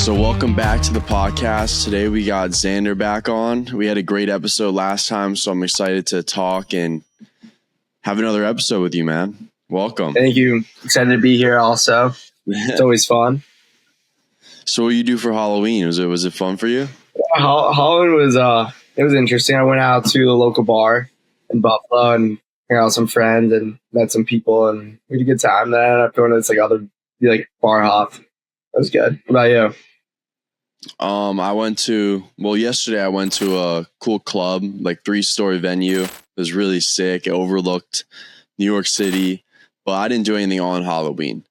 So welcome back to the podcast. Today we got Zander back on. We had a great episode last time, so I'm excited to talk and have another episode with you, man. Welcome. Thank you. Excited to be here also. It's always fun. So what do you do for Halloween? Was it fun for you? Halloween was interesting. I went out to the local bar in Buffalo and hung out with some friends and met some people and we had a good time. Then I ended up going to this other bar hop. That was good. What about you? Yesterday I went to a cool club, 3-story venue. It was really sick. It overlooked New York City, but I didn't do anything on Halloween.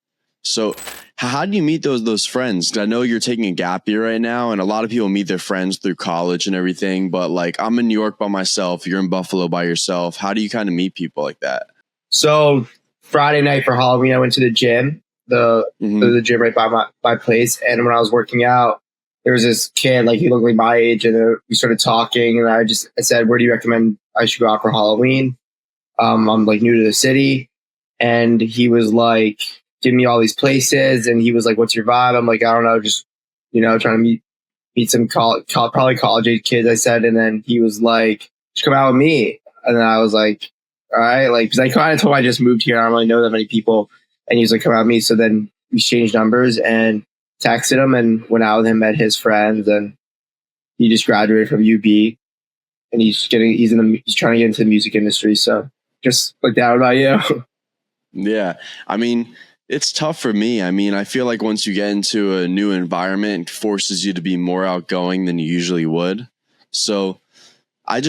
So how do you meet those friends? 'Cause I know you're taking a gap year right now, and a lot of people meet their friends through college and everything, but I'm in New York by myself. You're in Buffalo by yourself. How do you kind of meet people like that? So Friday night for Halloween, I went to the gym, the gym right by my place. And when I was working out, there was this kid, he looked like my age, and we started talking. And I said, "Where do you recommend I should go out for Halloween? I'm new to the city." And he was giving me all these places. And he was like, "What's your vibe?" I'm like, "I don't know, just trying to meet some probably college age kids." I said, and then he was like, "Just come out with me." And then I was like, "All right," because I kind of told him I just moved here. I don't really know that many people. And he was like, "Come out with me." So then we exchanged numbers and texted him and went out with him, met his friends, and he just graduated from UB, and he's trying to get into the music industry. So just like that. What about you? Yeah, I mean, it's tough for me. I mean, I feel like once you get into a new environment, it forces you to be more outgoing than you usually would. So I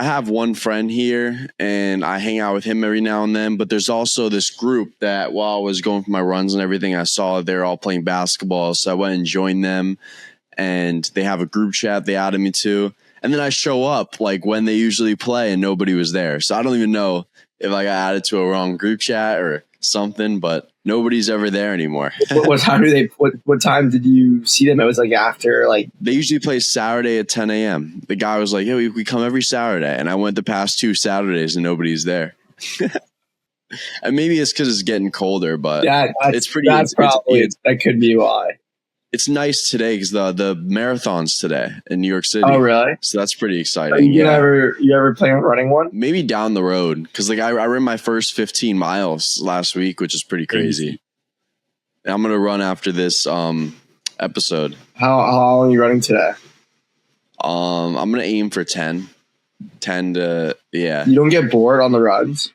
have one friend here and I hang out with him every now and then, but there's also this group that while I was going for my runs and everything, I saw they're all playing basketball. So I went and joined them, and they have a group chat they added me to. And then I show up when they usually play and nobody was there. So I don't even know if I got added to a wrong group chat or something, but nobody's ever there anymore. What time did you see them? It was after They usually play Saturday at 10 a.m. The guy was like, "Hey, we come every Saturday." And I went the past 2 Saturdays and nobody's there. And maybe it's because it's getting colder, but that could be why. It's nice today because the marathon's today in New York City. Oh, really? So that's pretty exciting. You ever plan on running one? Maybe down the road, because I ran my first 15 miles last week, which is pretty crazy. And I'm gonna run after this episode. How long are you running today? I'm gonna aim for 10 to yeah. You don't get bored on the runs?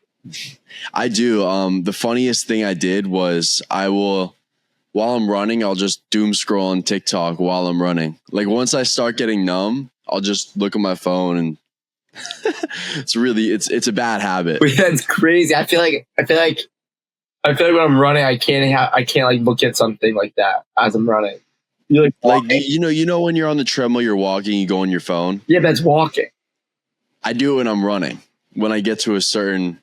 I do. The funniest thing I did was while I'm running, I'll just doom scroll on TikTok while I'm running. Once I start getting numb, I'll just look at my phone, and it's a bad habit. That's crazy. I feel like when I'm running, I can't look at something like that as I'm running. You when you're on the treadmill, you're walking, you go on your phone. Yeah, that's walking. I do it when I'm running. When I get to a certain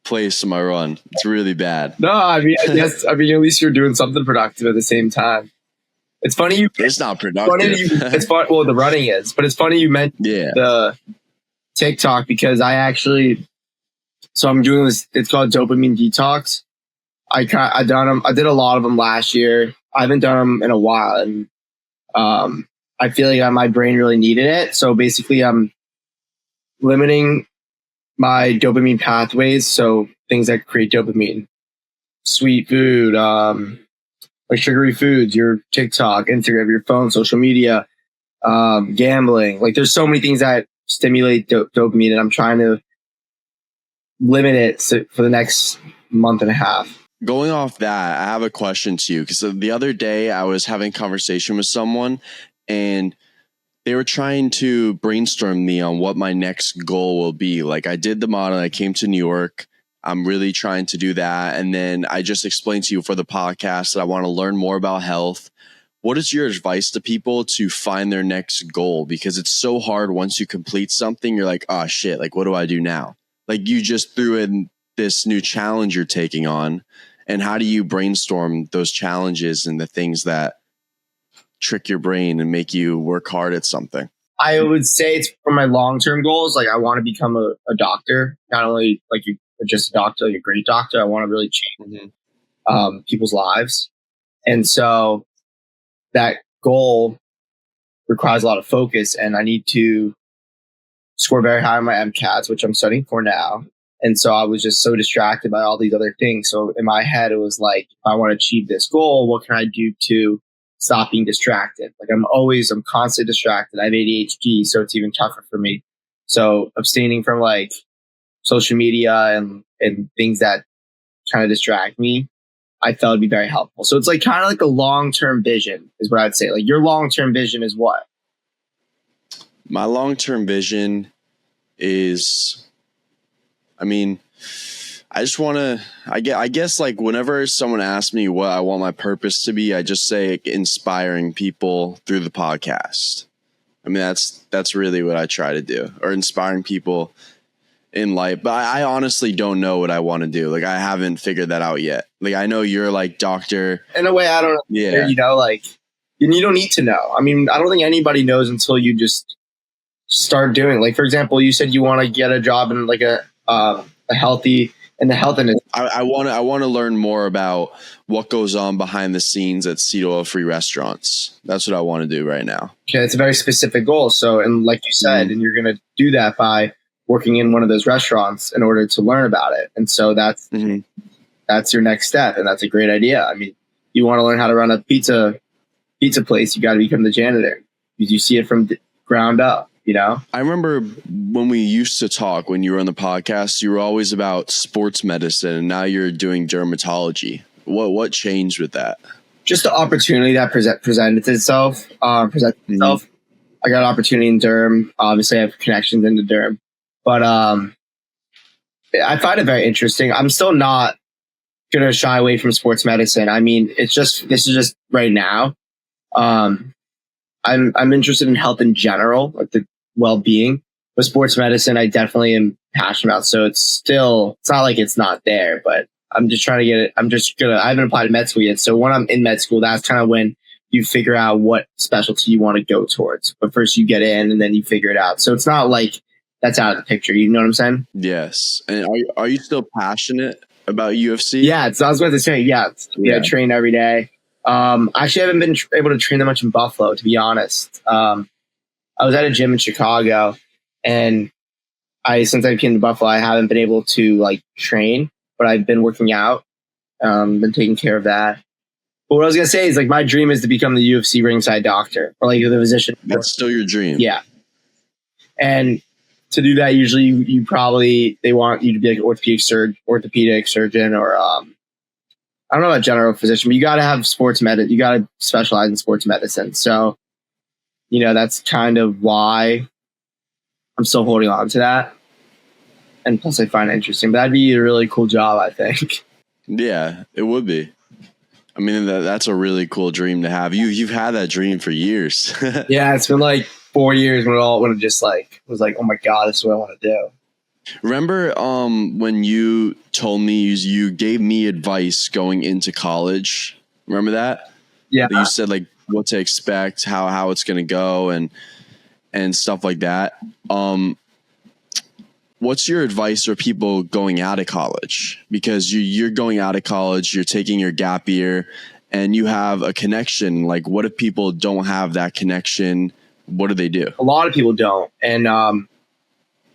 place in my run, it's really bad. No, I mean, at least you're doing something productive at the same time. It's funny it's not productive. It's fun. Well, the running is, but it's funny you mentioned the TikTok, because I'm doing this. It's called dopamine detox. I did a lot of them last year. I haven't done them in a while, and I feel like my brain really needed it. So basically, I'm limiting my dopamine pathways, so things that create dopamine, sweet food, sugary foods, your TikTok, Instagram, your phone, social media, gambling. There's so many things that stimulate dopamine, and I'm trying to limit it for the next month and a half. Going off that, I have a question to you, because the other day I was having a conversation with someone, and they were trying to brainstorm me on what my next goal will be. I did the model, I came to New York. I'm really trying to do that. And then I just explained to you for the podcast that I want to learn more about health. What is your advice to people to find their next goal? Because it's so hard once you complete something, you're like, oh shit, what do I do now? You just threw in this new challenge you're taking on. And how do you brainstorm those challenges and the things that trick your brain and make you work hard at something? I would say it's for my long-term goals. I want to become a doctor, not only just a doctor, a great doctor. I want to really change people's lives. And so that goal requires a lot of focus, and I need to score very high on my MCATs, which I'm studying for now. And so I was just so distracted by all these other things. So in my head, it was like, if I want to achieve this goal, what can I do to stop being distracted? Like I'm constantly distracted. I have ADHD, so it's even tougher for me. So abstaining from like social media and things that kind of distract me, I felt would be very helpful. So it's like kind of like a long-term vision is what I'd say. Like your long-term vision is what? My long-term vision is, I just want to, I guess like whenever someone asks me what I want my purpose to be, I just say inspiring people through the podcast. That's really what I try to do, or inspiring people in life. But I honestly don't know what I want to do. Like I haven't figured that out yet. Like I know you're like doctor. In a way, I don't know. Yeah. Like you don't need to know. I don't think anybody knows until you just start doing. Like for example, you said you want to get a job in like a healthy in the health industry. I want to learn more about what goes on behind the scenes at seed oil free restaurants. That's what I want to do right now. Okay, it's a very specific goal. So, and like you said, and you're going to do that by working in one of those restaurants in order to learn about it. And so that's your next step, and that's a great idea. You want to learn how to run a pizza place, you got to become the janitor because you see it from ground up. I remember when we used to talk, when you were on the podcast, you were always about sports medicine, and now you're doing dermatology. What changed with that? Just the opportunity that presented itself. I got an opportunity in derm. Obviously, I have connections into derm, but I find it very interesting. I'm still not going to shy away from sports medicine. This is just right now. I'm interested in health in general, like the well-being. But sports medicine, I definitely am passionate about. So it's not like it's not there, but I'm just trying to get it. I haven't applied to med school yet. So when I'm in med school, that's kind of when you figure out what specialty you want to go towards. But first you get in and then you figure it out. So it's not like that's out of the picture. You know what I'm saying? Yes. And are you still passionate about UFC? Yeah. I was about to say, yeah. I train every day. Actually, I haven't been able to train that much in Buffalo, to be honest. I was at a gym in Chicago, and since I came to Buffalo, I haven't been able to like train, but I've been working out, been taking care of that. But what I was gonna say is like my dream is to become the UFC ringside doctor or like the physician. That's still your dream. Yeah. And to do that, usually they want you to be like an orthopedic surgeon, or I don't know about general physician, but you got to have sports medicine. You got to specialize in sports medicine. So, that's kind of why I'm still holding on to that. And plus I find it interesting, but that'd be a really cool job, I think. Yeah, it would be. That's a really cool dream to have. You've had that dream for years. Yeah, it's been like 4 years when it just like was like, oh my God, this is what I want to do. Remember when you told me you gave me advice going into college? Remember that? Yeah. That you said like what to expect, how it's going to go and stuff like that. What's your advice for people going out of college? Because you're going out of college, you're taking your gap year, and you have a connection. Like, what if people don't have that connection? What do they do? A lot of people don't. And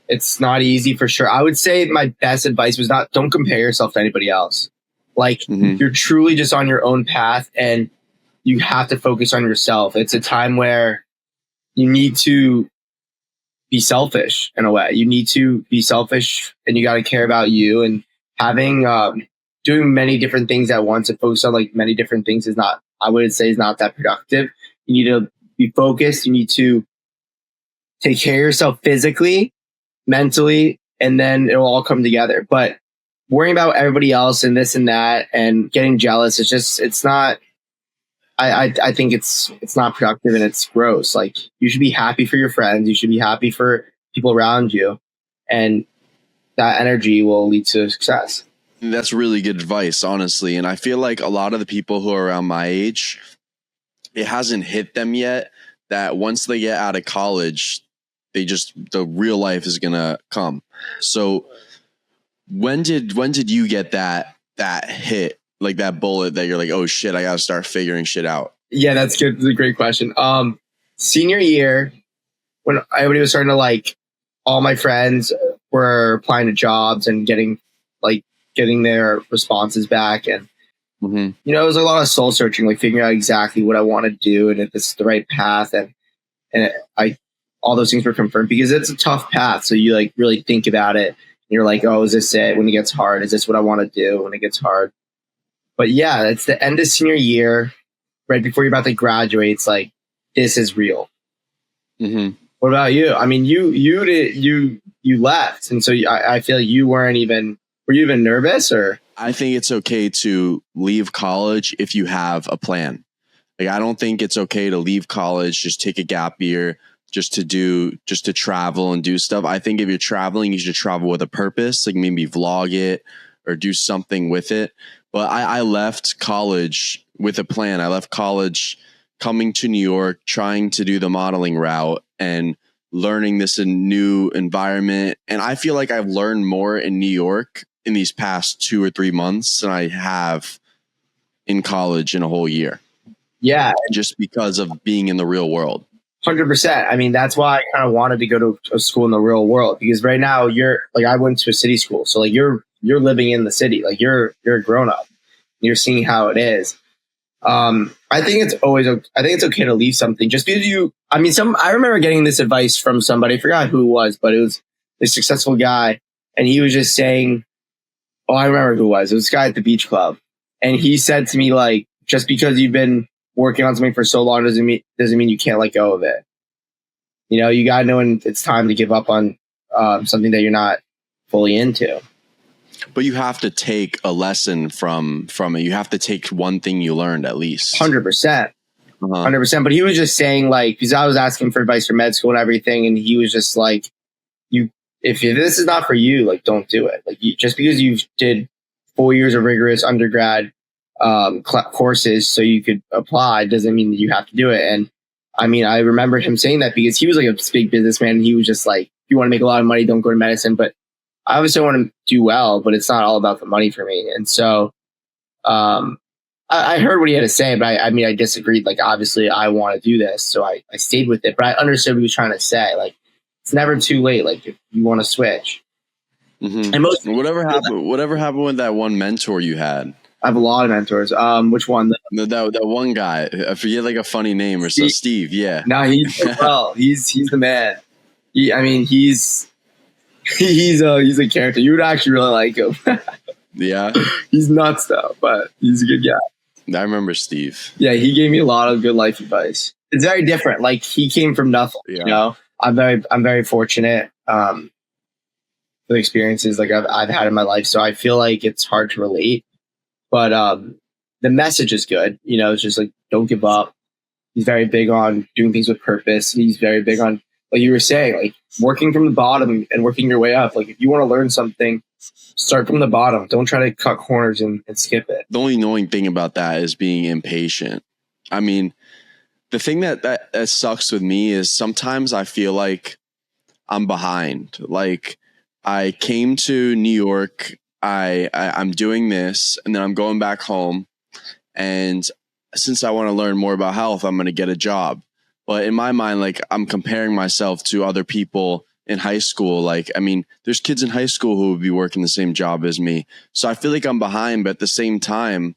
it's not easy for sure. I would say my best advice was don't compare yourself to anybody else. Like, you're truly just on your own path, and you have to focus on yourself. It's a time where you need to be selfish in a way. You need to be selfish, and you got to care about you. And having doing many different things at once and focus on like many different things is not that productive. You need to be focused. You need to take care of yourself physically, mentally, and then it will all come together. But worrying about everybody else and this and that and getting jealous, it's not. I think it's not productive, and it's gross. Like, you should be happy for your friends. You should be happy for people around you, and that energy will lead to success. That's really good advice, honestly. And I feel like a lot of the people who are around my age, it hasn't hit them yet that once they get out of college, the real life is going to come. So when did you get that hit? Like that bullet that you're like, oh shit, I got to start figuring shit out. Yeah, that's good. That's a great question. Senior year, when everybody was starting to like, all my friends were applying to jobs and getting their responses back, and it was a lot of soul searching, like figuring out exactly what I want to do and if it's the right path, and I all those things were confirmed because it's a tough path. So you like really think about it. And you're like, oh, is this it? When it gets hard, is this what I want to do when it gets hard? But yeah, it's the end of senior year, right before you're about to graduate. It's like, this is real. What about you? I mean, you left, and so I feel like you weren't even. Were you even nervous, or? I think it's okay to leave college if you have a plan. Like, I don't think it's okay to leave college, just take a gap year, just to travel and do stuff. I think if you're traveling, you should travel with a purpose, like maybe vlog it or do something with it. But I left college with a plan. I left college coming to New York, trying to do the modeling route and learning this new environment. And I feel like I've learned more in New York in these past 2 or 3 months than I have in college in a whole year. Yeah. Just because of being in the real world. 100%. I mean, that's why I kind of wanted to go to a school in the real world, because right now you're like, I went to a city school. So like you're living in the city, like you're a grown up, you're seeing how it is. I think it's okay to leave something just because I remember getting this advice from somebody, I forgot who it was, but it was a successful guy. And he was just saying, oh, I remember who it was. It was this guy at the beach club. And he said to me, like, just because you've been working on something for so long doesn't mean you can't let go of it. You got to know when it's time to give up on something that you're not fully into. But you have to take a lesson from it. You have to take one thing you learned at least. 100%. 100%. But he was just saying, like, because I was asking for advice for med school and everything, and he was just like, if this is not for you, like, don't do it. Like, just because you did 4 years of rigorous undergrad courses so you could apply doesn't mean that you have to do it. And I mean, I remember him saying that because he was like a big businessman, and he was just like, if you want to make a lot of money, don't go to medicine. But I obviously want to do well, but it's not all about the money for me. And so I heard what he had to say, but I disagreed. Like, obviously I want to do this, so I stayed with it, but I understood what he was trying to say. Like, it's never too late. Like, if you want to switch. And whatever happened with that one mentor you had? I have a lot of mentors. Which one? That one guy. I forget, like a funny name or so. Steve. Yeah. No, he's the man. He's a character. You would actually really like him. Yeah. He's nuts though, but he's a good guy. I remember Steve. Yeah, he gave me a lot of good life advice. It's very different. Like, he came from nothing. Yeah. I'm very fortunate for the experiences like I've had in my life. So I feel like it's hard to relate. But the message is good. It's just like, don't give up. He's very big on doing things with purpose. He's very big on, like you were saying, like working from the bottom and working your way up. Like, if you want to learn something, start from the bottom. Don't try to cut corners and skip it. The only annoying thing about that is being impatient. I mean, the thing that sucks with me is sometimes I feel like I'm behind. Like, I came to New York, I'm doing this, and then I'm going back home. And since I want to learn more about health, I'm going to get a job. But in my mind, like, I'm comparing myself to other people in high school. Like, I mean, there's kids in high school who would be working the same job as me. So I feel like I'm behind, but at the same time,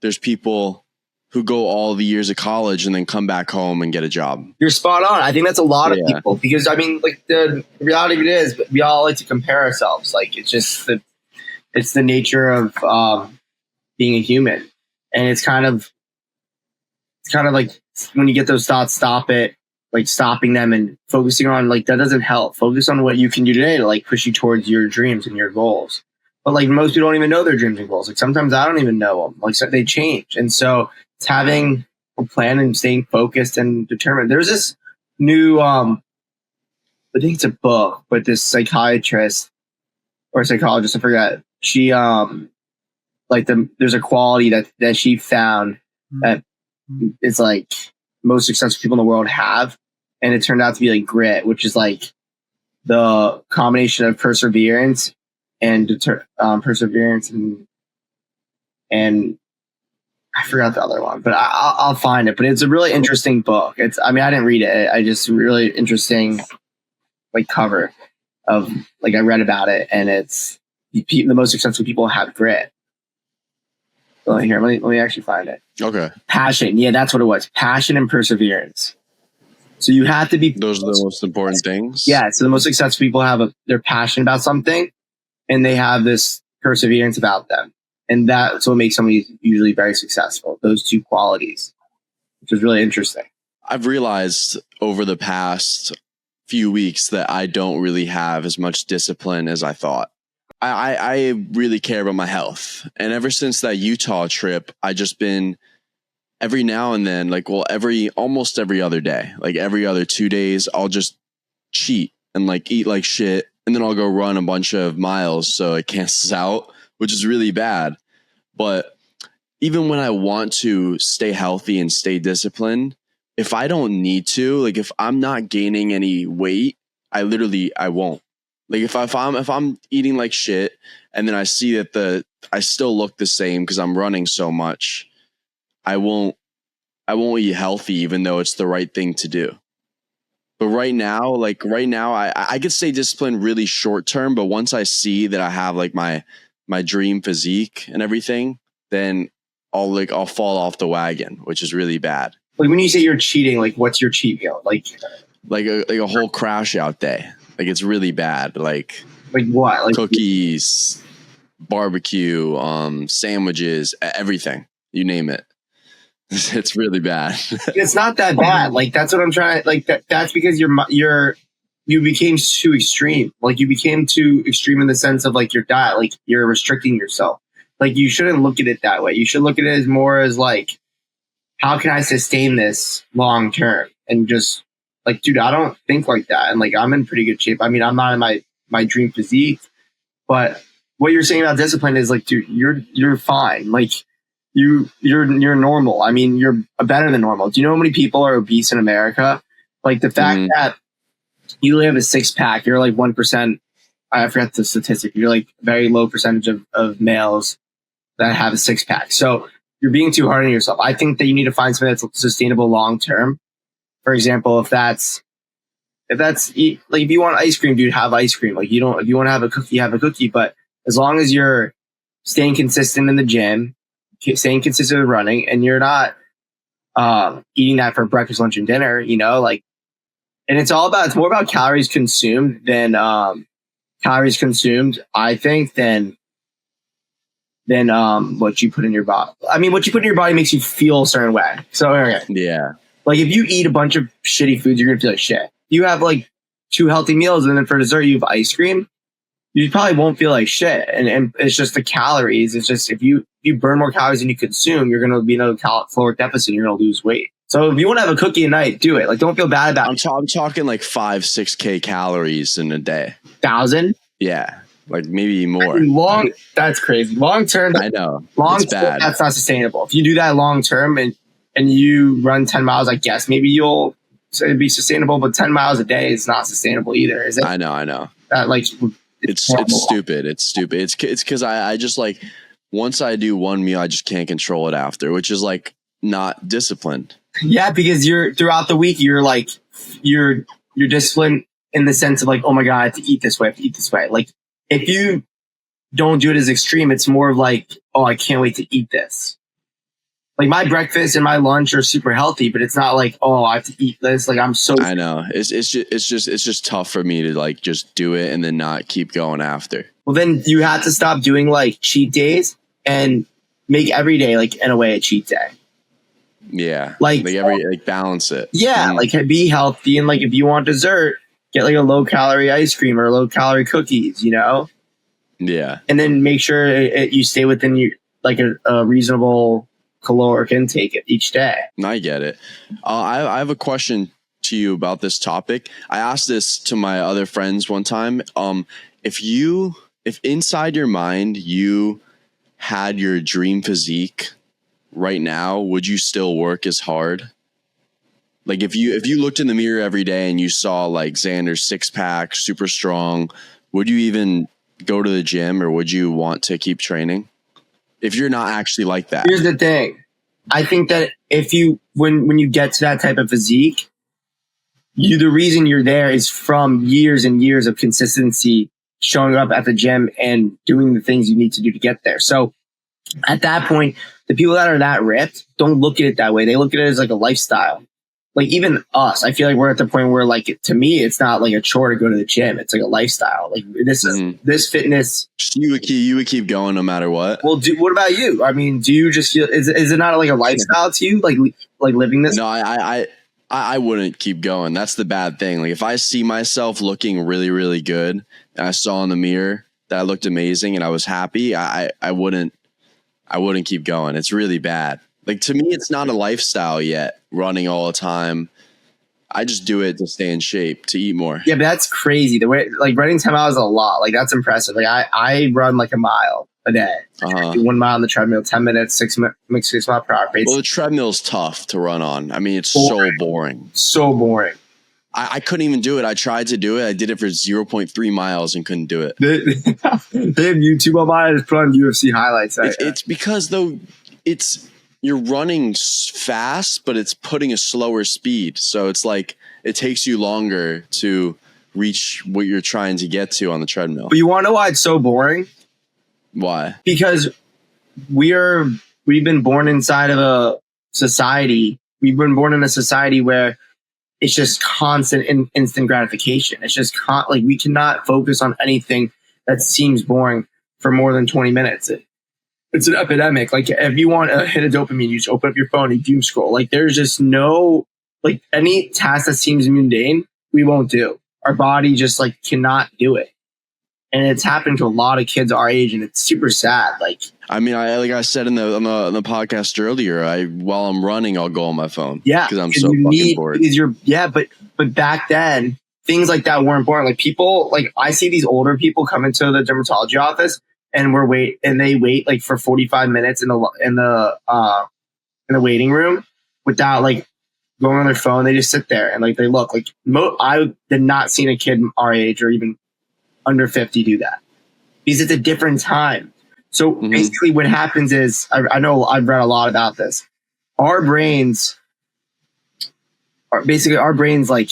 there's people who go all the years of college and then come back home and get a job. You're spot on. I think that's a lot of people, because I mean, like, the reality of it is we all like to compare ourselves. Like, it's just it's the nature of being a human. And it's kind of like, when you get those thoughts, stop it, like stopping them and focusing on, like, that doesn't help. Focus on what you can do today to, like, push you towards your dreams and your goals. But, like, most people don't even know their dreams and goals. Like, sometimes I don't even know them. Like, so they change. And so it's having a plan and staying focused and determined. There's this new, I think it's a book, but this psychiatrist or psychologist, I forget. She, there's a quality that she found that it's like most successful people in the world have, and it turned out to be like grit, which is like the combination of perseverance and I forgot the other one, but I'll find it. But it's a really interesting book. I didn't read it. I just really interesting like cover of like I read about it, and it's the most successful people have grit. Well, here, let me actually find it. Okay. Passion. Yeah, that's what it was. Passion and perseverance. So you have to be. Those are the most important things. Yeah. So the most successful people they're passionate about something, and they have this perseverance about them, and that's what makes somebody usually very successful. Those two qualities, which is really interesting. I've realized over the past few weeks that I don't really have as much discipline as I thought. I really care about my health. And ever since that Utah trip, I just been every now and then, like, well, almost every other day, like every other 2 days, I'll just cheat and like eat like shit. And then I'll go run a bunch of miles. So it cancels out, which is really bad. But even when I want to stay healthy and stay disciplined, if I don't need to, like if I'm not gaining any weight, I won't. Like if I'm eating like shit and then I see that I still look the same because I'm running so much, I won't eat healthy even though it's the right thing to do. But right now, I could stay disciplined really short term, but once I see that I have like my dream physique and everything, then I'll fall off the wagon, which is really bad. Like when you say you're cheating, like what's your cheat meal? Like a whole crash out day. Like it's really bad. Like what? Like cookies, barbecue, sandwiches, everything. You name it. It's really bad. It's not that bad. Like that's what I'm trying. Like that's because you became too extreme. Like you became too extreme in the sense of like your diet. Like you're restricting yourself. Like you shouldn't look at it that way. You should look at it as more as like, how can I sustain this long term? And just like, dude, I don't think like that. And like, I'm in pretty good shape. I mean, I'm not in my dream physique, but what you're saying about discipline is like, dude, you're fine. Like you're normal. I mean, you're better than normal. Do you know how many people are obese in America? Like the fact that you only have a 6-pack, you're like 1%. I forgot the statistic. You're like a very low percentage of males that have a 6-pack. So you're being too hard on yourself. I think that you need to find something that's sustainable long term. For example, if you want ice cream, dude, have ice cream. Like if you want to have a cookie, have a cookie. But as long as you're staying consistent in the gym, staying consistent with running, and you're not eating that for breakfast, lunch, and dinner, you know, like, and it's more about calories consumed than I think, than what you put in your body. I mean, what you put in your body makes you feel a certain way. So okay. Yeah. Like if you eat a bunch of shitty foods, you're gonna feel like shit. You have like 2 healthy meals, and then for dessert you have ice cream. You probably won't feel like shit, and it's just the calories. It's just if you burn more calories than you consume, you're gonna be in a caloric deficit. You're gonna lose weight. So if you want to have a cookie a night, do it. Like don't feel bad about it. I'm talking like 5-6K calories in a day. 1,000? Yeah, like maybe more. That's crazy. Long term, I know. Long term, that's not sustainable. If you do that long term and you run 10 miles, I guess maybe you'll be sustainable. But 10 miles a day is not sustainable either, is it? I know. That like it's stupid. It's stupid. It's because I just like once I do one meal, I just can't control it after, which is like not disciplined. Yeah, because you're throughout the week, you're like you're disciplined in the sense of like, oh my god, I have to eat this way. I have to eat this way. Like if you don't do it as extreme, it's more of like, oh, I can't wait to eat this. Like my breakfast and my lunch are super healthy, but it's not like, oh, I have to eat this. Like I'm so. I know it's just tough for me to like just do it and then not keep going after. Well, then you have to stop doing like cheat days and make every day like in a way a cheat day. Yeah, like balance it. Yeah, like be healthy, and like if you want dessert, get like a low calorie ice cream or low calorie cookies. You know. Yeah, and then make sure you stay within your like a reasonable caloric intake each day. I get it. I have a question to you about this topic. I asked this to my other friends one time. If inside your mind you had your dream physique right now, would you still work as hard? Like if you looked in the mirror every day and you saw like Zander's 6-pack, super strong, would you even go to the gym, or would you want to keep training if you're not actually like that? Here's the thing. I think that if you, when you get to that type of physique, the reason you're there is from years and years of consistency showing up at the gym and doing the things you need to do to get there. So at that point, the people that are that ripped don't look at it that way. They look at it as like a lifestyle. Like even us, I feel like we're at the point where like, to me, it's not like a chore to go to the gym. It's like a lifestyle. Like this is this fitness. You would keep going no matter what. Well, what about you? I mean, do you just feel, is it not like a lifestyle to you? Like living this? No, I wouldn't keep going. That's the bad thing. Like if I see myself looking really, really good and I saw in the mirror that I looked amazing and I was happy, I wouldn't keep going. It's really bad. Like to me, it's not a lifestyle yet, running all the time. I just do it to stay in shape, to eat more. Yeah, but that's crazy. The way, like running 10 miles is a lot. Like that's impressive. Like I run like a mile a day. I do 1 mile on the treadmill, 10 minutes, 6 mile per hour pace. Well, the treadmill's tough to run on. I mean, it's so boring. So boring. I couldn't even do it. I tried to do it. I did it for 0.3 miles and couldn't do it. They have YouTube on mine. I just put on UFC highlights. It's because though you're running fast, but it's putting a slower speed. So it's like it takes you longer to reach what you're trying to get to on the treadmill. But you want to know why it's so boring? Why? Because we've been born inside of a society. We've been born in a society where it's just constant and instant gratification. It's just like we cannot focus on anything that seems boring for more than 20 minutes. It's an epidemic. Like if you want to hit a dopamine, you just open up your phone and doom scroll. Like there's just no, like any task that seems mundane, we won't do. Our body just like cannot do it. And it's happened to a lot of kids our age, and it's super sad. Like, I mean, like I said on the podcast earlier, while I'm running, I'll go on my phone. Yeah, because I'm so fucking bored. But back then, things like that weren't important. Like people, like I see these older people come into the dermatology office, and they wait like for 45 minutes in the waiting room without like going on their phone. They just sit there and like they look like. I did not see a kid our age or even under 50 do that because it's a different time. So basically what happens is, I know I've read a lot about this. Our brains like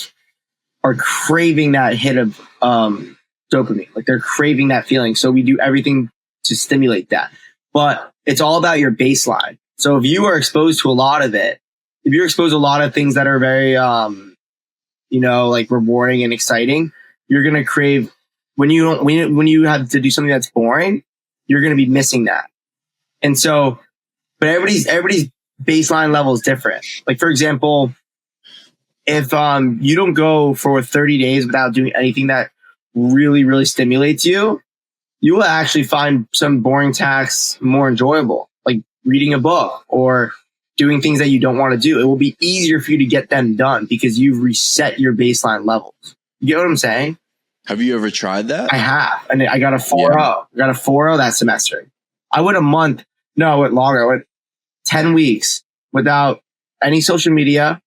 are craving that hit of dopamine. Like they're craving that feeling. So we do everything to stimulate that. But it's all about your baseline. So if you are exposed to a lot of it, if you're exposed to a lot of things that are very, like rewarding and exciting, you're going to crave. When you have to do something that's boring, you're going to be missing that. And so, but everybody's baseline level is different. Like for example, if you don't go for 30 days without doing anything that really, really stimulates you, you will actually find some boring tasks more enjoyable, like reading a book or doing things that you don't want to do. It will be easier for you to get them done because you've reset your baseline levels. You get what I'm saying? Have you ever tried that? I have. And I got a 4.0. I got a 4.0 that semester. I went a month. No, I went longer. I went 10 weeks without any social media.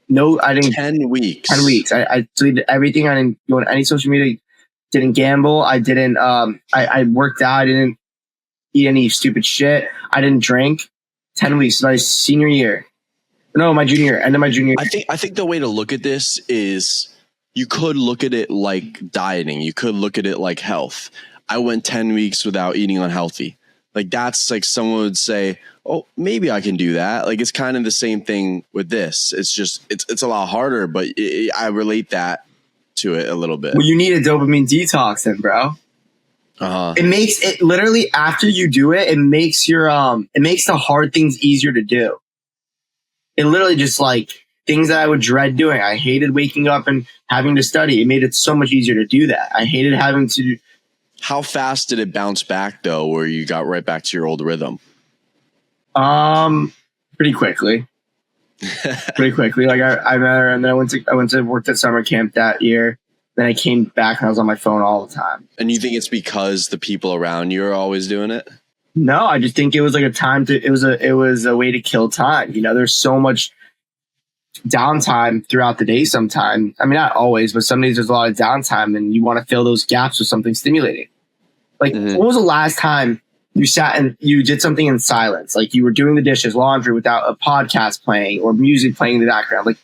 No, I didn't. 10 weeks. 10 weeks. I deleted everything. I didn't go on any social media. Didn't gamble. I didn't, I worked out. I didn't eat any stupid shit. I didn't drink. 10 weeks. My senior year. No, my junior year. End of my junior year. I think the way to look at this is, you could look at it like dieting. You could look at it like health. I went 10 weeks without eating unhealthy. Like that's like someone would say, oh, maybe I can do that. Like it's kind of the same thing with this. It's just, it's a lot harder, but I relate that to it a little bit. Well, you need a dopamine detox then, bro. It makes it literally after you do it, it makes the hard things easier to do. It literally just like, things that I would dread doing. I hated waking up and having to study. It made it so much easier to do that. I hated having to. How fast did it bounce back though, where you got right back to your old rhythm? Pretty quickly. Like I met her, and then I went to work at summer camp that year. Then I came back and I was on my phone all the time. And you think it's because the people around you are always doing it? No, I just think it was like a time to. It was a way to kill time. You know, there's so much downtime throughout the day sometimes. I mean, not always, but some days there's a lot of downtime and you want to fill those gaps with something stimulating. Like, when was the last time you sat and you did something in silence, like you were doing the dishes, laundry, without a podcast playing or music playing in the background. Like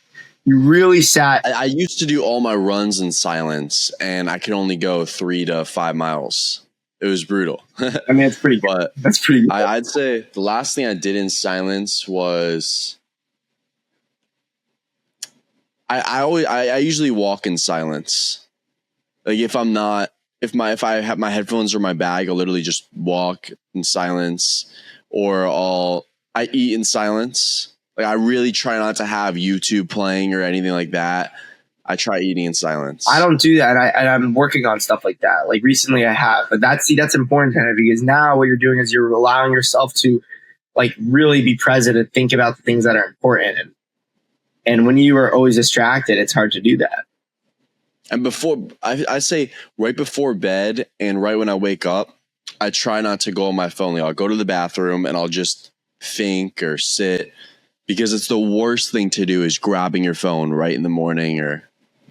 you really sat. I used to do all my runs in silence, and I could only go 3 to 5 miles. It was brutal. I mean, it's pretty good. But that's pretty good. I'd say the last thing I did in silence was I usually walk in silence. Like if I have my headphones or my bag, I'll literally just walk in silence, or I eat in silence. Like I really try not to have YouTube playing or anything like that. I try eating in silence. I don't do that, and I'm working on stuff like that. Like recently, I have, but that's important kind of, because now what you're doing is you're allowing yourself to like really be present and think about the things that are important. And when you are always distracted, it's hard to do that. And I say right before bed and right when I wake up, I try not to go on my phone. Like I'll go to the bathroom and I'll just think or sit, because it's the worst thing to do is grabbing your phone right in the morning or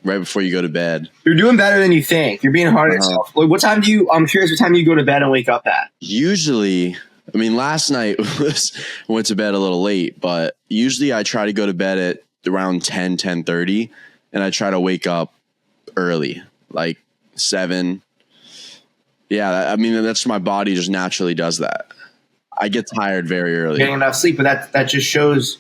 right before you go to bed. You're doing better than you think. You're being hard on yourself. Like, I'm curious what time you go to bed and wake up at? Usually, I mean, last night went to bed a little late, but usually I try to go to bed at around 10:30, and I try to wake up early, like 7. Yeah, I mean, that's my body just naturally does that. I get tired very early. Getting enough sleep, but that just shows,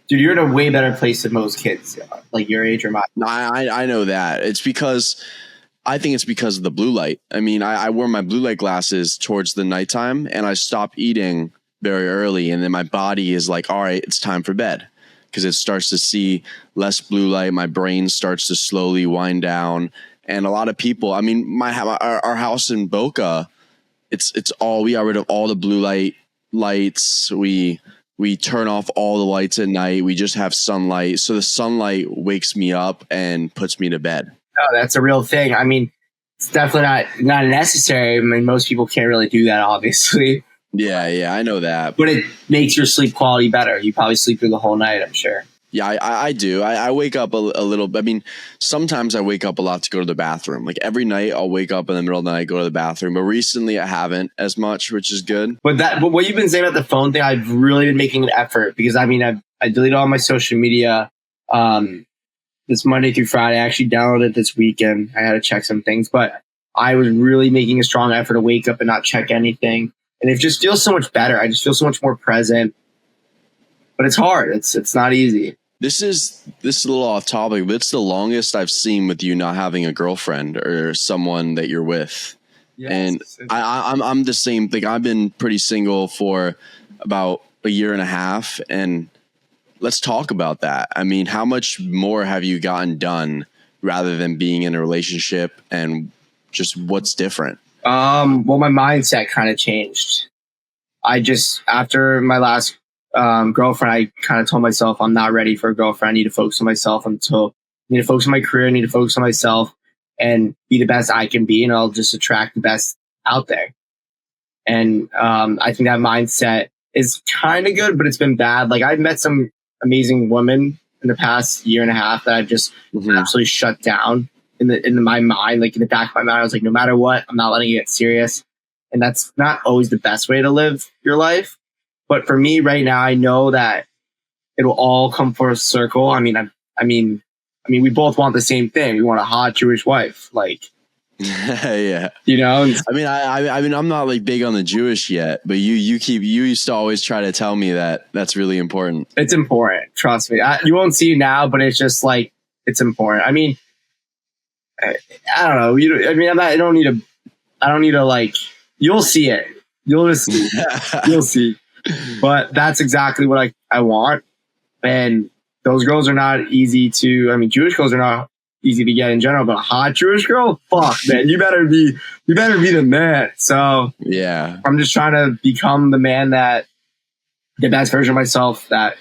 dude, you're in a way better place than most kids, like your age or mine. No, I know that. I think it's because of the blue light. I mean, I wore my blue light glasses towards the nighttime, and I stopped eating very early, and then my body is like, all right, it's time for bed, because it starts to see less blue light. My brain starts to slowly wind down. And a lot of people, I mean, our house in Boca, we got rid of all the blue lights. We turn off all the lights at night. We just have sunlight. So the sunlight wakes me up and puts me to bed. Oh, that's a real thing. I mean, it's definitely not necessary. I mean, most people can't really do that, obviously. Yeah, I know that. But it makes your sleep quality better. You probably sleep through the whole night, I'm sure. Yeah, I do. I wake up a little. I mean, sometimes I wake up a lot to go to the bathroom. Like every night, I'll wake up in the middle of the night, go to the bathroom. But recently, I haven't as much, which is good. But what you've been saying about the phone thing, I've really been making an effort, because I mean, I deleted all my social media this Monday through Friday. I actually downloaded it this weekend. I had to check some things, but I was really making a strong effort to wake up and not check anything, and it just feels so much better. I just feel so much more present. But it's hard. It's not easy. This is a little off topic, but it's the longest I've seen with you not having a girlfriend or someone that you're with. Yes, and I'm the same thing. I've been pretty single for about a year and a half, and let's talk about that. I mean, how much more have you gotten done rather than being in a relationship, and just what's different? Well, my mindset kind of changed. After my last girlfriend, I kind of told myself I'm not ready for a girlfriend. I need to focus on myself I need to focus on my career. I need to focus on myself and be the best I can be, and I'll just attract the best out there. And I think that mindset is kind of good, but it's been bad. Like I've met some amazing women in the past year and a half that I've just absolutely shut down in my mind. Like in the back of my mind, I was like, no matter what, I'm not letting it get serious. And that's not always the best way to live your life. But for me right now, I know that it will all come full circle. I mean, we both want the same thing. We want a hot Jewish wife, like, yeah. You know. I mean, I'm not like big on the Jewish yet, but you used to always try to tell me that that's really important. It's important. Trust me. You won't see it now, but it's just like it's important. I mean, I don't know. I don't need to like. You'll see it. You'll see. But that's exactly what I want. And those girls are not easy to, Jewish girls are not easy to get in general, but a hot Jewish girl, fuck, man, you better be the man. So yeah, I'm just trying to become the best version of myself that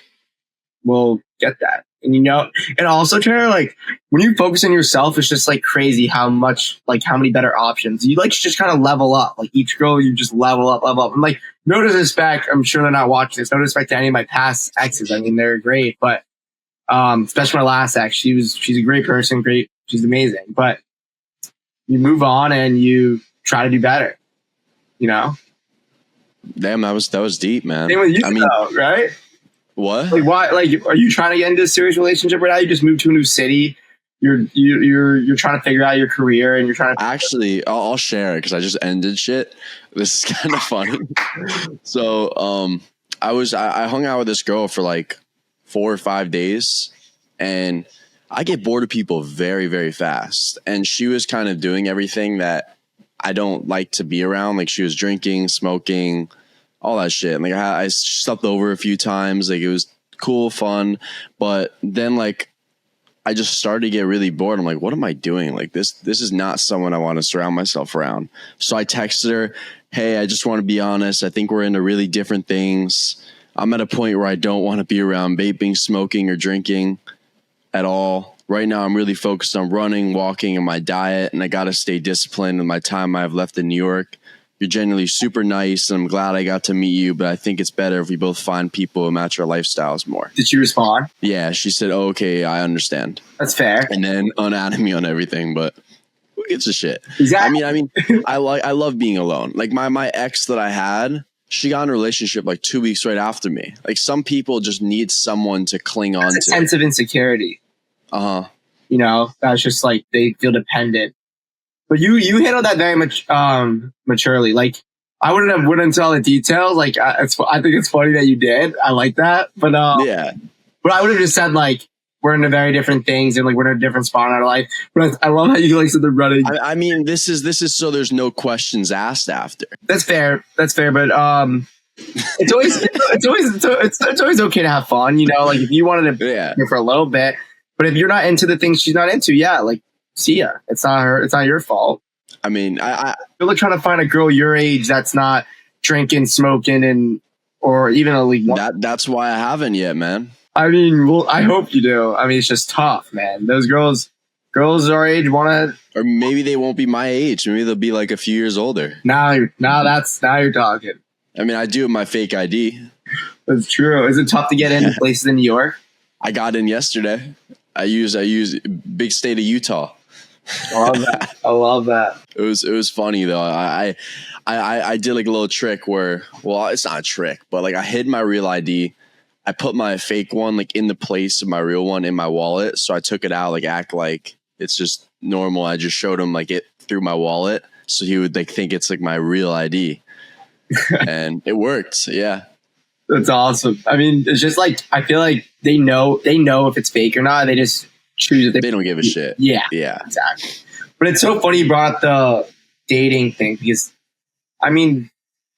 will get that. And and also, Tanner, like when you focus on yourself, it's just like crazy how many better options you just kind of level up. Like each girl, you just level up. I'm like, no disrespect. I'm sure they're not watching this. No disrespect to any of my past exes. I mean, they're great, but especially my last ex, she's a great person. Great. She's amazing, but you move on and you try to do better, Damn, that was deep, man. Same with you, I mean, though, right? what? Like, why? Like, are you trying to get into a serious relationship right now? You just moved to a new city. You're trying to figure out your career, and you're trying to. Actually, I'll share it because I just ended shit. This is kind of funny. So, I hung out with this girl for like 4 or 5 days, and I get bored of people very, very fast. And she was kind of doing everything that I don't like to be around. Like, she was drinking, smoking, all that shit. Like, I slept over a few times. Like, it was cool, fun. But then, like, I just started to get really bored. I'm like, what am I doing? Like, this is not someone I want to surround myself around. So I texted her, hey, I just want to be honest. I think we're into really different things. I'm at a point where I don't want to be around vaping, smoking, or drinking at all. Right now, I'm really focused on running, walking, and my diet, and I got to stay disciplined in my time I have left in New York. You're genuinely super nice, and I'm glad I got to meet you, but I think it's better if we both find people who match our lifestyles more. Did she respond? Yeah, she said, oh, okay, I understand. That's fair. And then unadded me on everything, but who gives a shit? Exactly. I mean, I love being alone. Like my ex that I had, she got in a relationship like 2 weeks right after me. Like, some people just need someone to cling on to. It's a sense of insecurity. Uh-huh. You know, that's just like they feel dependent. But you handled that very much maturely. Like, I wouldn't into all the details. Like, I think it's funny that you did. I like that. But Yeah. But I would have just said, like, we're into very different things and like we're in a different spot in our life. But I love how you like said the running. I mean, this is so there's no questions asked after. That's fair. But it's always okay to have fun. You know, like if you wanted to for a little bit. But if you're not into the things she's not into, yeah, like, see ya. It's not your fault. I mean, I feel like trying to find a girl your age that's not drinking, smoking, or even a league one. That's why I haven't yet, man. I mean, well, I hope you do. I mean, it's just tough, man. Those girls our age want to, or maybe they won't be my age. Maybe they'll be like a few years older. Now you're talking. I mean, I do have my fake ID. That's true. Is it tough to get into places in New York? I got in yesterday. I use big state of Utah. I love that. It was funny though. I did like a little trick where, well, it's not a trick, but like I hid my real ID. I put my fake one like in the place of my real one in my wallet. So I took it out, like act like it's just normal. I just showed him like it through my wallet, so he would like think it's like my real ID, and it worked. Yeah. That's awesome. I mean, it's just like, I feel like they know if it's fake or not. They just choose it. They don't give a shit. Yeah, exactly. But it's so funny you brought up the dating thing because, I mean,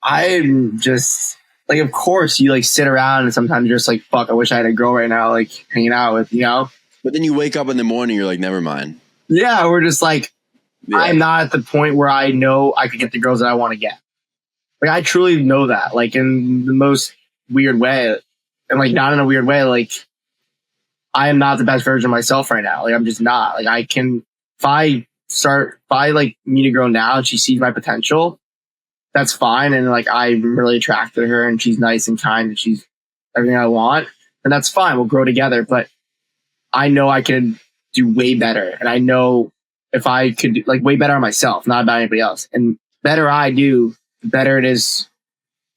I'm just like, of course you like sit around and sometimes you're just like, fuck, I wish I had a girl right now, like hanging out with, you know? But then you wake up in the morning, you're like, never mind. Yeah, we're just like, I'm not at the point where I know I could get the girls that I want to get. Like, I truly know that, like in the most weird way, and like not in a weird way, like I am not the best version of myself right now. Like, I'm just not. Like, I can, if I like meet a girl now and she sees my potential, that's fine. And like, I'm really attracted to her and she's nice and kind and she's everything I want, and that's fine. We'll grow together. But I know I can do way better. And I know if I could do, like, way better on myself, not about anybody else. And better I do, the better it is,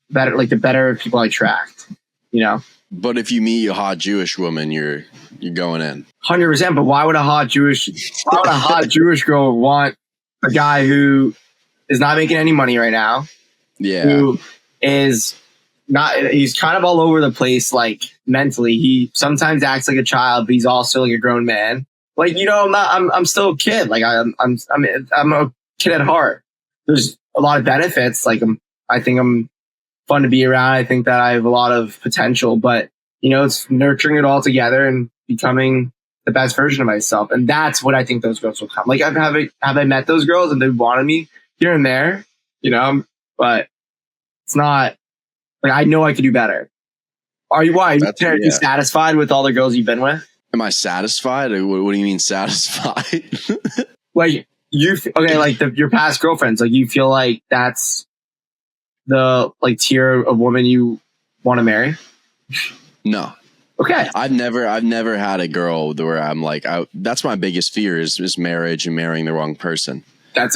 better, like the better people I attract, you know? But if you meet a hot Jewish woman, you're going in 100%. But why would a hot Jewish girl want a guy who is not making any money right now? Yeah. Who is not, he's kind of all over the place, like mentally. He sometimes acts like a child, but he's also like a grown man. Like, you know, I'm still a kid. Like I'm a kid at heart. There's a lot of benefits. Like I think I'm fun to be around. I think that I have a lot of potential, but you know, it's nurturing it all together and becoming the best version of myself. And that's what I think those girls will come. Like, have I met those girls and they wanted me here and there, you know, but it's not like, I know I could do better. Are you you satisfied with all the girls you've been with? Am I satisfied? What do you mean satisfied? Like your past girlfriends, like you feel like that's the like tier of woman you want to marry? No. Okay. I've never had a girl where I'm like, that's my biggest fear is marriage and marrying the wrong person.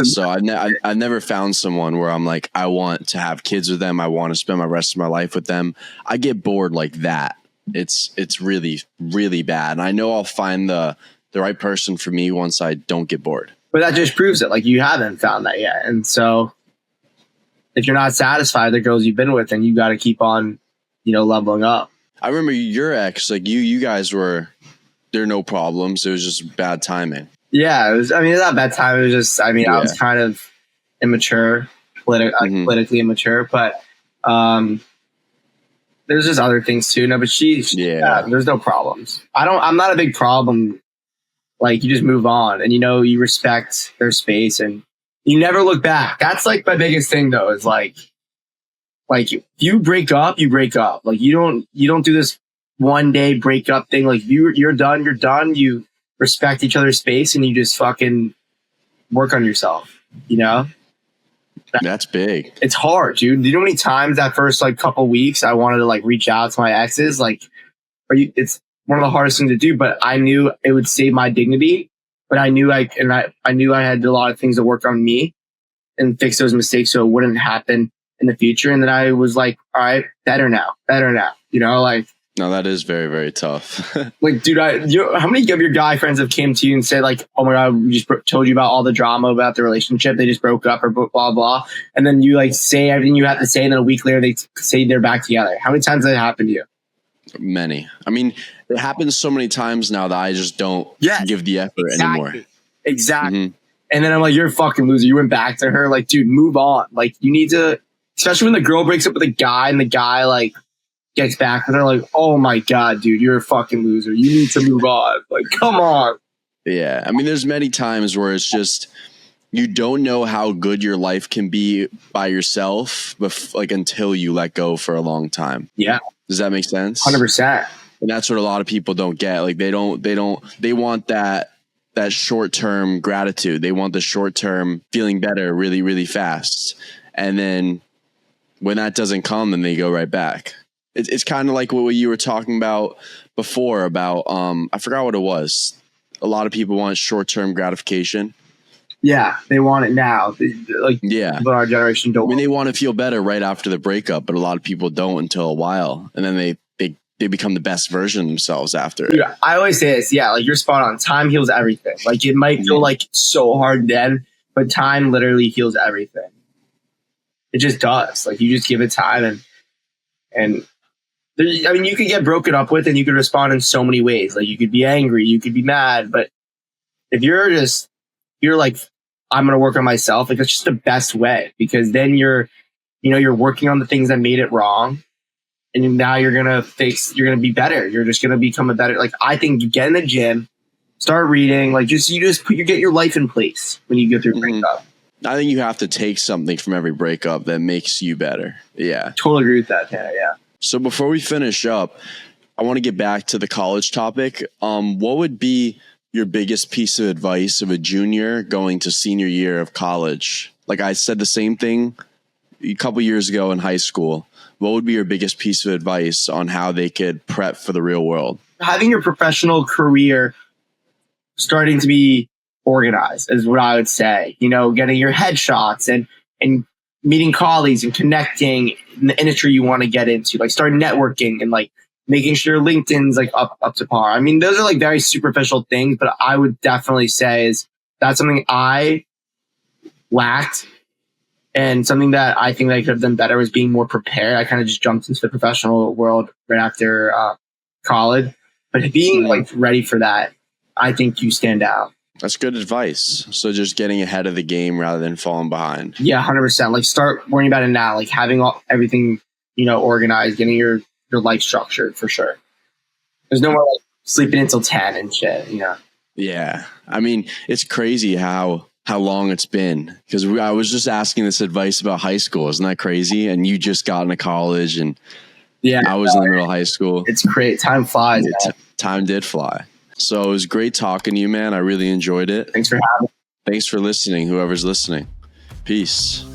So I've never found someone where I'm like, I want to have kids with them. I want to spend my rest of my life with them. I get bored like that. It's really, really bad. And I know I'll find the right person for me once I don't get bored. But that just proves it. Like, you haven't found that yet. And so if you're not satisfied with the girls you've been with, then you got to keep on, leveling up. I remember your ex, like you guys there are no problems. It was just bad timing. Yeah, it's not bad time. It was just, I was kind of immature, politically immature, but there's just other things too. No, but there's no problems. I'm not a big problem. Like, you just move on and, you respect their space and you never look back. That's like my biggest thing though, is like if you break up, you break up. Like, you don't do this one day breakup thing. Like, you're done. You respect each other's space and you just fucking work on yourself, That's big. It's hard, dude. Do you know how many times that first couple weeks I wanted to reach out to my exes? It's one of the hardest things to do, but I knew it would save my dignity. But I knew I knew I had a lot of things to work on me and fix those mistakes so it wouldn't happen in the future. And then I was like, all right, better now. No, that is very, very tough. Dude, how many of your guy friends have came to you and said oh my God, we just told you about all the drama about the relationship. They just broke up or blah, blah. And then you say everything you have to say. And then a week later, they say they're back together. How many times has that happened to you? Many. It happens so many times now that I just don't give the effort anymore. Exactly. Mm-hmm. And then I'm like, you're a fucking loser. You went back to her. Dude, move on. You need to, especially when the girl breaks up with a guy and the guy gets back and they're like, oh my God, dude, you're a fucking loser. You need to move on. Come on. Yeah. There's many times where it's just, you don't know how good your life can be by yourself, until you let go for a long time. Yeah. Does that make sense? 100%. And that's what a lot of people don't get. They want that short-term gratitude. They want the short-term feeling better really, really fast. And then when that doesn't come, then they go right back. It's kind of like what you were talking about before about, I forgot what it was. A lot of people want short-term gratification. Yeah, they want it now. But our generation don't. They want to feel better right after the breakup, but a lot of people don't until a while. And then they become the best version of themselves after it. Yeah, I always say this. Yeah, you're spot on. Time heals everything. It might feel so hard then, but time literally heals everything. It just does. You just give it time and you could get broken up with and you could respond in so many ways. You could be angry, you could be mad, but if you're I'm going to work on myself, that's just the best way, because then you're working on the things that made it wrong. And now you're going to be better. You're just going to become a better, I think you get in the gym, start reading, you get your life in place when you go through a breakup. I think you have to take something from every breakup that makes you better. Yeah. Totally agree with that, Tana. Yeah. So before we finish up, I want to get back to the college topic. What would be your biggest piece of advice of a junior going to senior year of college? I said the same thing a couple years ago in high school. What would be your biggest piece of advice on how they could prep for the real world? Having your professional career starting to be organized is what I would say. Getting your headshots and meeting colleagues and connecting in the industry you want to get into. Start networking and making sure LinkedIn's up to par. Those are very superficial things, but I would definitely say that's something I lacked. And something that I think I could have done better was being more prepared. I kind of just jumped into the professional world right after college. But being ready for that, I think you stand out. That's good advice. So just getting ahead of the game rather than falling behind. Yeah, 100%. Start worrying about it now. Having everything, organized, getting your life structured for sure. There's no more sleeping until 10 and shit, Yeah. It's crazy how long it's been, because I was just asking this advice about high school. Isn't that crazy? And you just got into college and I was in the middle of high school. It's great. Time flies. Time did fly. So it was great talking to you, man. I really enjoyed it. Thanks for having me. Thanks for listening, whoever's listening. Peace.